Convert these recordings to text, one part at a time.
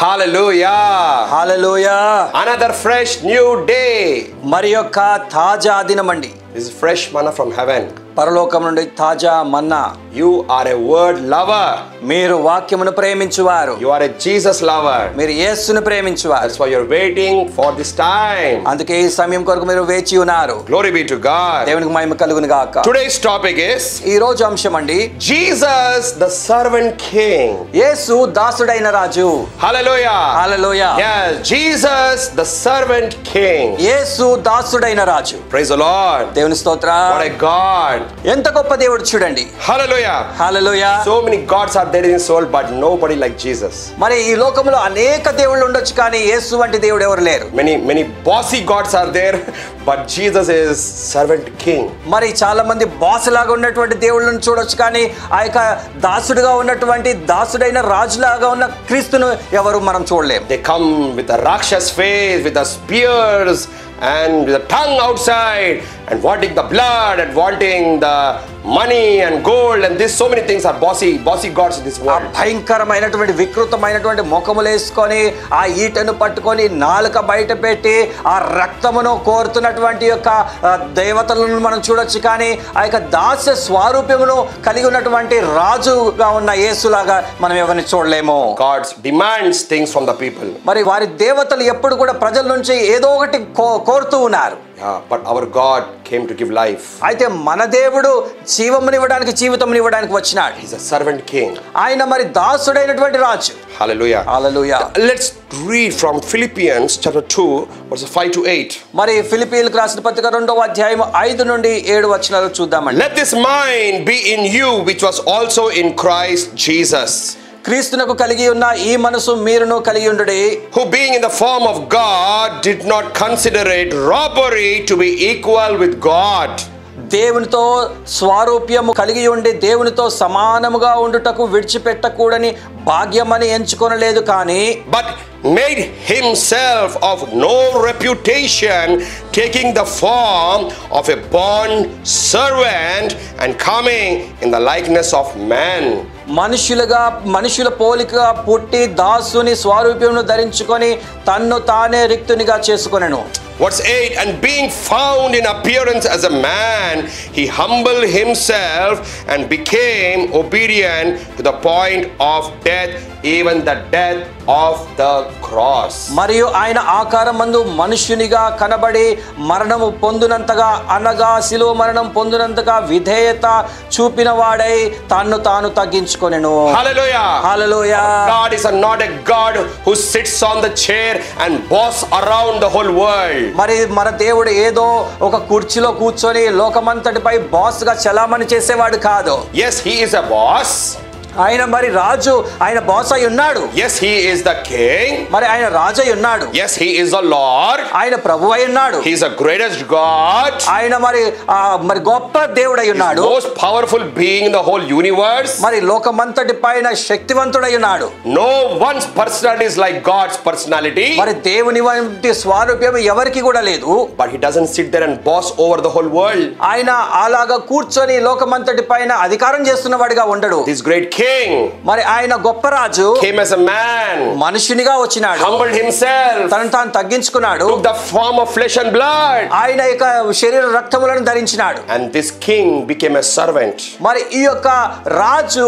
Hallelujah. Hallelujah. Another fresh new day. మరి యొక్క తాజా దినమండి. This is fresh manna from heaven. పరలోకం నుండి తాజా మన్నా. You are a word lover. మీరు వాక్యమును ప్రేమించువారు. You are a Jesus lover. మీరు యేసును ప్రేమించువారు. That's why you're waiting for this time. అందుకే ఈ సమయం కొరకు మీరు వేచి ఉన్నారు. Glory be to God. దేవునికి మహిమ కలుగును గాక. Today's topic is ఈ రోజు అంశం అండి, Jesus the servant king. Yesu దాసుడైన Raju. Hallelujah. Hallelujah. Yes, Jesus the servant king. Yesu దాసుడైన Raju. Praise the Lord. దేవుని స్తోత్రం. What a God. ఎంత గొప్ప దేవుడు చూడండి. Hallelujah. Hallelujah. So many gods are there in this world, but nobody like Jesus. మరి ఈ లోకంలో అనేక దేవుళ్ళు ఉండొచ్చు, కానీ యేసు వంటి దేవుడు ఎవరు లేరు. Many bossy gods are there, but Jesus is servant king. మరి చాలా మంది బాస్ లాగా ఉన్నటువంటి దేవుళ్ళను చూడొచ్చు, కానీ ఆ యొక్క దాసుడుగా ఉన్నటువంటి దాసుడైన రాజులాగా ఉన్న క్రీస్తును ఎవరు మనం చూడలేం. They come with a Rakshas face, with the spears and with the tongue outside, and wanting the blood and wanting the money and gold, and this so many things are bossy gods in this world. భయంకరమైనటువంటి వికృతమైనటువంటి ముఖములు వేసుకొని ఆ ఈటను పట్టుకొని నాలుక బయట పెట్టి ఆ రక్తమును కోరుతున్నటువంటి యొక్క దేవతలను మనం చూడొచ్చు, కానీ ఆ యొక్క దాస్య స్వరూపమును కలిగి ఉన్నటువంటి రాజుగా ఉన్న యేసులాగా మనం ఎవరిని చూడలేము. Gods demands things from the people. మరి వారి దేవతలు ఎప్పుడు కూడా ప్రజల నుంచి ఏదో ఒకటి కోరుతూ ఉన్నారు. Yeah, but our God came to give life. అయితే మన దేవుడు జీవమునివ్వడానికి జీవితమునివ్వడానికి వచ్చినాడు. He's a servant king. ఆయన మరి దాసుడైనటువంటి రాజు. Hallelujah. Hallelujah. Let's read from Philippians chapter 2 verses 5 to 8. మరి ఫిలిప్పీయులకు రాసిన పత్రిక 2వ అధ్యాయం 5 నుండి 7 వచనాలు చూద్దామండి. Let this mind be in you which was also in Christ Jesus. క్రీస్తునకు కలిగి ఉన్న ఈ మనసు మీరును కలిగి ఉండుడి. Who being in the form of God did not consider it robbery to be equal with God. దేవునితో స్వరూప్యము కలిగి ఉండి దేవునితో సమానముగా ఉండుటకు విడిచిపెట్టకూడని భాగ్యమని ఎంచుకొనలేదు, కానీ but made himself of no reputation, taking the form of a bond servant and coming in the likeness of man. మనుషుల పోలికగా పుట్టి దాసుని స్వరూపమును ధరించుకొని తన్ను తానే రిక్తునిగా చేసుకొనెను. Verse 8, and being found in appearance as a man, he humbled himself and became obedient to the point of death, even the death of the cross. మరియు ఆయన ఆకారమందు మనుష్యునిగా కనబడి మరణము పొందునంతగా, అనగా శిలువ మరణం పొందునంతగా విధేయత చూపిన వాడై తాను తగ్గించుకొనెను. Hallelujah. Hallelujah. God is not a God who sits on the chair and boss around the whole world. మరి మన దేవుడు ఏదో ఒక కుర్చీలో కూర్చొని లోకమంతటిపై బాస్ గా చలామణి చేసేవాడు కాదు. Yes, he is a boss. ఆయన మరి రాజు, ఆయన బాస్ అయి ఉన్నాడు. Yes, he is the king. మరి ఆయన రాజు అయి ఉన్నాడు. Yes, he is the Lord. ఆయన ప్రభు అయి ఉన్నాడు. He is the greatest God. ఆయన మరి గొప్ప దేవుడు అయి ఉన్నాడు. Most powerful being in the whole universe. మరి లోకమంతటి పైన శక్తివంతుడై ఉన్నాడు. No one's personality is like God's personality. మరి దేవుని వంటి స్వరూపం ఎవరికి కూడా లేదు. But he doesn't sit there and boss over the whole world. ఆయన అలాగా కూర్చొని లోకమంతటి పైన అధికారం చేస్తున్నవాడిగా ఉండడు. This great king మరి ఆయన గొప్ప రాజు came as a man, మనుషునిగా వచ్చినాడు, humbled himself, తనను తాను తగ్గించుకున్నాడు, took the form of flesh and blood, ఆయన యొక్క శరీర రక్తములను ధరించినాడు. and this king became a servant. మరి ఈ యొక్క రాజు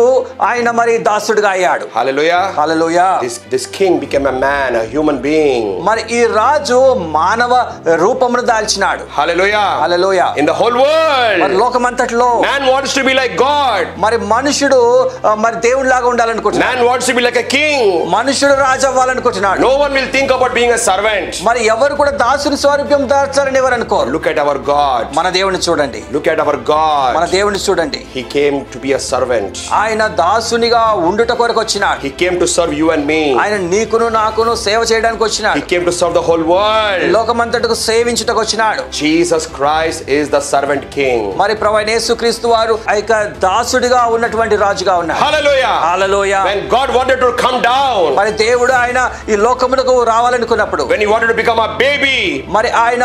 ఆయన మరి దాసుడుగా అయ్యాడు. Hallelujah. Hallelujah. This king became a man, a human being. మరి ఈ రాజు మానవ రూపమును దాల్చినాడు. Hallelujah. Hallelujah. In the whole world, మరి లోకమంతటిలో man wants to be like God. మరి మనుషుడు మరి దేవుడిలాగా ఉండాలనుకుంటున్నాడు. Man wants to be like a king. మనుషుడు రాజు అవ్వాలనుకుంటున్నాడు. No one will think about being a servant. మరి ఎవరు కూడా దాసుని స్వరూపం దాల్చాలని ఎవరు అనుకోరు. Look at our God. మన దేవుని చూడండి. Look at our God. మన దేవుని చూడండి. He came to be a servant. ఆయన దాసునిగా ఉండుట కొరకు వచ్చినాడు. He came to serve you and me. ఆయన నీకును నాకును సేవ చేయడానికి వచ్చినాడు. He came to serve the whole world. లోకమంతటికి సేవించుటకు వచ్చినాడు. Jesus Christ is the servant king. మరి ప్రభువైన యేసుక్రీస్తు వారు ఆ యొక్క దాసుడిగా ఉన్నటువంటి రాజుగా ఉన్నాడు. Hallelujah. Hallelujah. When God wanted to come down, మరి దేవుడు ఆయన ఈ లోకమునకు రావాలనుకున్నప్పుడు, when he wanted to become a baby, మరి ఆయన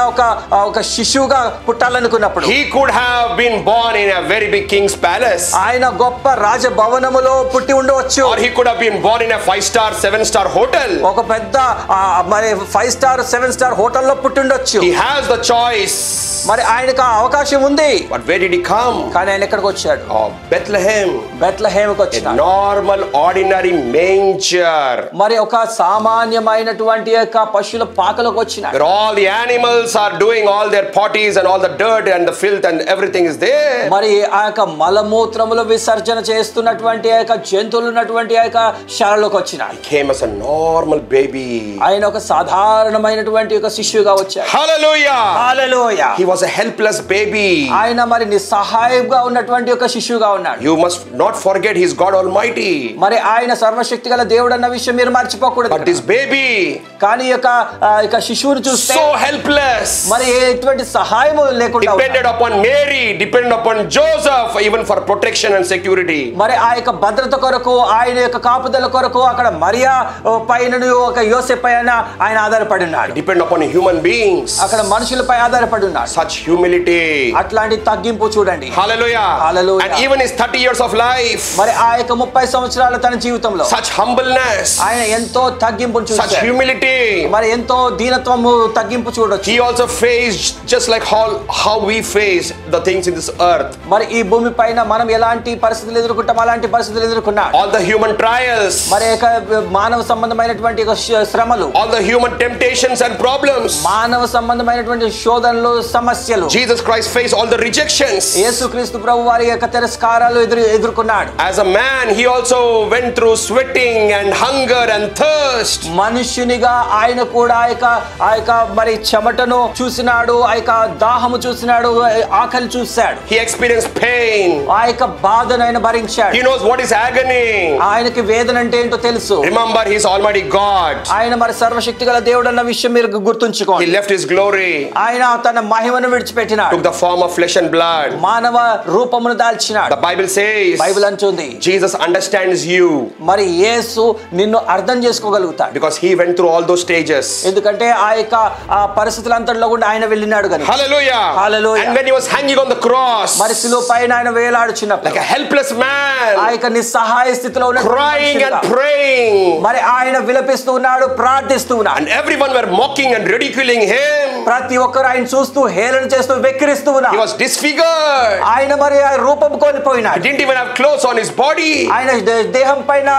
ఒక శిశువుగా పుట్టాలనుకున్నప్పుడు, he could have been born in a very big king's palace, ఆయన గొప్ప రాజభవనములో పుట్టి ఉండవచ్చు, or he could have been born in a 5-star 7-star hotel. ఒక పెద్ద మరి 5-star 7-star హోటల్లో పుట్టి ఉండొచ్చు. He has the choice. మరి ఆయనకు అవకాశం ఉంది. But where did he come? కానీ ఆయన ఎక్కడికి వచ్చాడు? Bethlehem. బెత్లెహేముకు వచ్చాడు. Normal ordinary manger, మరి ఒక సామాన్యమైనటువంటి యొక్క పశువుల పాకలోకి వచ్చినాడు. where all the animals are doing all their potties and all the dirt and the filth and everything is there. మరి ఆ యొక్క మలమూత్రములు విసర్జన చేస్తున్నటువంటి ఆ యొక్క జంతువులు ఉన్నటువంటి ఆ యొక్క శాలలోకి వచ్చినాడు. He came as a normal baby. ఆయన ఒక సాధారణమైనటువంటి ఒక శిశువుగా వచ్చాడు. Hallelujah. Hallelujah. He was a helpless baby. ఆయన మరి నిస్సహాయంగా ఉన్నటువంటి ఒక శిశువుగా ఉన్నాడు. You must not forget he is God Almighty. మరి ఆయన సర్వశక్తిగల దేవుడు అన్న విషయం మీరు మర్చిపోకూడదు. But this baby, కానీ ఇక శిశువుని చూస్తే so helpless, మరి ఎటువంటి సహాయం లేకుండా depended upon Mary, depended upon Joseph even for protection and security. మరి ఆ యొక్క భద్రత కొరకు, ఆయన యొక్క కాపుదల కొరకు అక్కడ మరియా పైన ఒక యోసేపు పైన ఆయన ఆధారపడి ఉన్నాడు. Depend upon human beings. అక్కడ మనుషులపై ఆధారపడి ఉన్నాడు. Such humility. అట్లాంటి తగ్గింపు చూడండి. Hallelujah. Hallelujah. And even his 30 years of life, మరి ఆ యొక్క 30 సంవత్సరాల తన జీవితంలో such humbleness, ఆయన ఎంతో తగ్గింపును such చూశాడు. humility. మరి ఎంతో దీనత్వము తగ్గింపు చూడొచ్చు. He also faced just like how we face the things in this earth. మరి ఈ భూమి పైన మనం ఎలాంటి పరిస్థితులు ఎదుర్కొంటాం అలాంటి పరిస్థితులు ఎదుర్కొన్నాడు. All the human trials, మరి మానవ సంబంధమైనటువంటి శ్రమలు, all the human temptations and problems. మానవ సంబంధమైనటువంటి శోధనలు, సమస్యలు. Jesus Christ faced all the rejections. యేసుక్రీస్తు ప్రభు వారి యొక్క తిరస్కారాలు ఎదుర్కొన్నాడు. As a man he also went through sweating and hunger and thirst. మనుష్యునిగా ఆయన కూడా ఆ యొక్క మరి చెమటను చూసినాడు, ఆ యొక్క దాహము చూసినాడు, ఆకలి చూశాడు. He experienced pain. ఆ యొక్క బాధను ఆయన భరించాడు. He knows what is agony. ఆయనకి వేదన అంటే ఏంటో తెలుసు. Remember, he is Almighty God. ఆయన మరి సర్వశక్తిగల దేవుడు అన్న విషయం మీరు గుర్తుంచుకోండి. He left his glory, ఆయన తన మహిమను విడిచిపెట్టినాడు. took the form of flesh and blood. మానవ రూపమును దాల్చినాడు. The Bible says, బైబిల్ అంటుంది, Jesus understands you మరి యేసు నిన్ను అర్థం చేసుకోగలుగుతాడు. because he went through all those stages. ఎందుకంటే ఆ యొక్క పరిస్థితులంతట్లో కూడా ఆయన వెళ్ళినాడు గనుక. Hallelujah. Hallelujah. And when he was hanging on the cross, మరి శిలువ పైన ఆయన వేలాడుచున్నప్పుడు, like a helpless man, ఆ యొక్క నిస్సహాయ స్థితిలో ఉన్న crying and praying, మరి ఆయన విలపిస్తూ ఉన్నాడు, ప్రార్థిస్తూ ఉన్నాడు. and everyone were mocking and ridiculing him. ప్రతి ఒక్కరు ఆయన చూస్తూ హేళన చేస్తూ వెక్కిరిస్తూ He ఉన్నారు. was disfigured. ఆయన మరి ఆ రూపం కోల్పోయినాడు. He didn't even have clothes on his body. ఆయన దేహం పైన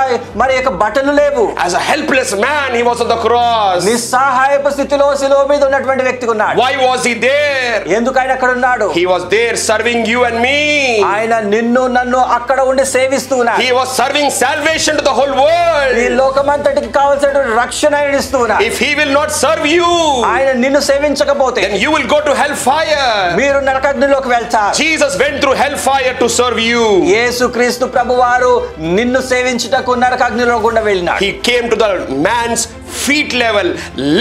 మరి యొక్క బట్టలు లేవు. As a helpless man he was on the cross. నిస్సహాయపు స్థితిలో శిలువ మీద ఉన్నటువంటి వ్యక్తి ఉన్నాడు. Why was he there? ఎందుకు ఆయన అక్కడ ఉన్నాడు? He was there serving you and me. ఆయన నిన్ను నన్ను అక్కడ ఉండి సేవిస్తూ ఉన్నాడు. He was serving salvation to the whole world. ఈ లోకమంతటికి కావాల్సిన రక్షణ ఆయన ఇస్తూ ఉన్నాడు. If he will not serve you, ఆయన నిన్ను సేవించకపోతే then you will go to hellfire. మీరు నరకాగ్నిలోకి వెళ్తారు. Jesus went through hellfire to serve you. యేసుక్రీస్తు ప్రభువారు నిన్ను సేవించుటకు నరకాగ్నిలో గుండా వెళ్ళినాడు. He came to the man's feet level,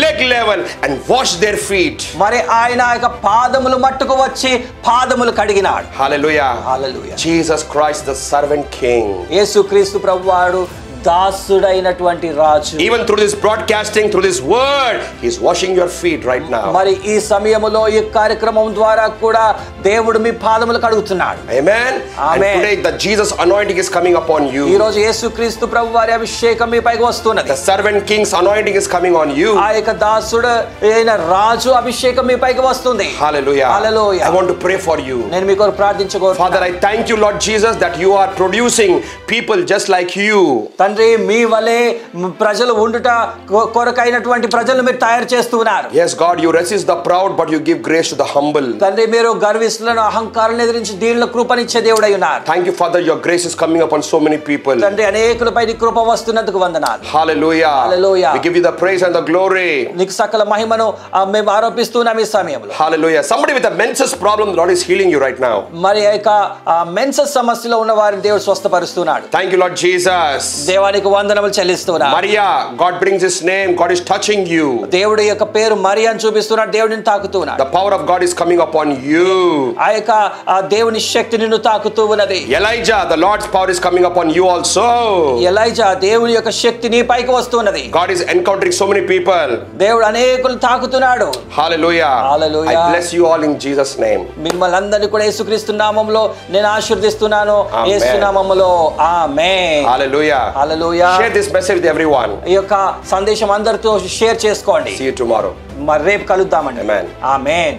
leg level and washed their feet. మరి ఆయన యొక్క పాదములు మట్టుకు వచ్చి పాదములు కడిగినాడు. Hallelujah. Hallelujah. Jesus Christ the servant king. యేసుక్రీస్తు ప్రభువారు దాసుడైనటువంటి రాజు. Even through this broadcasting, through this word, he is washing your feet right now. మరి ఈ సమయములో ఈ కార్యక్రమం ద్వారా కూడా దేవుడు మీ పాదములు కడుగుతున్నాడు. Amen. And today the Jesus anointing is coming upon you. ఈ రోజు యేసుక్రీస్తు ప్రభువారి అభిషేకం మీ పైకి వస్తున్నది. The servant king's anointing is coming on you. ఆ యొక్క దాసుడు అయిన రాజు అభిషేకం మీ పైకి వస్తుంది. Hallelujah. Hallelujah. I want to pray for you. నేను మీ కొరకు ప్రార్థించుకోవాలి. Father, I thank you, Lord Jesus, that you are producing people just like you. తండ్రి, మీ వలే ప్రజలు ఉండుట కొరకైనటువంటి ప్రజలు మీరు తయారు చేస్తున్నారు. Yes God, you resist the proud but you give grace to the humble. తండ్రి, మీరు గర్విష్ఠులను అహంకారాలను ఎదిరించి దీనులకు కృపనిచ్చే దేవుడై ఉన్నారు. Thank you Father, your grace is coming upon so many people. తండ్రి, అనేకులపై నీ కృప వస్తున్నందుకు వందనాలు. Hallelujah. Hallelujah. We give you the praise and the glory. నీకు సకల మహిమను మేము ఆరోపిస్తున్నాం ఈ సమయంలో. Hallelujah. Somebody with a menses problem, the Lord is healing you right now. మరి యొక్క మెన్సెస్ సమస్యలో ఉన్న వారిని దేవుడు స్వస్థపరుస్తున్నాడు. Thank you Lord Jesus. దేవా దేవానికి వందనములు చెల్లిస్తున్నా. Maria, God brings his name. God is touching you. దేవుడి యొక్క పేరు మరియా అని చూపిస్తున్నాడు. దేవుడిని తాకుతున్నాడు. The power of God is coming upon you. ఆ యొక్క దేవుని శక్తి నిన్ను తాకుతూ ఉన్నది. Elijah, the Lord's power is coming upon you also. Elijah, దేవుని యొక్క శక్తి నీ పైకి వస్తున్నది. God is encountering so many people. దేవుడు అనేకులను తాకుతున్నాడు. Hallelujah. Hallelujah. I bless you all in Jesus name. మిమ్మల్ని అందరినీ కూడా యేసుక్రీస్తు నామములో నేను ఆశీర్వదిస్తున్నాను. యేసు నామములో ఆమేన్. Hallelujah. Hallelujah. Share this message with everyone. ఈ యొక్క సందేశం అందరితో షేర్ చేసుకోండి. See you tomorrow. మరి రేపు కలుద్దామండి. Amen. ఆమేన్.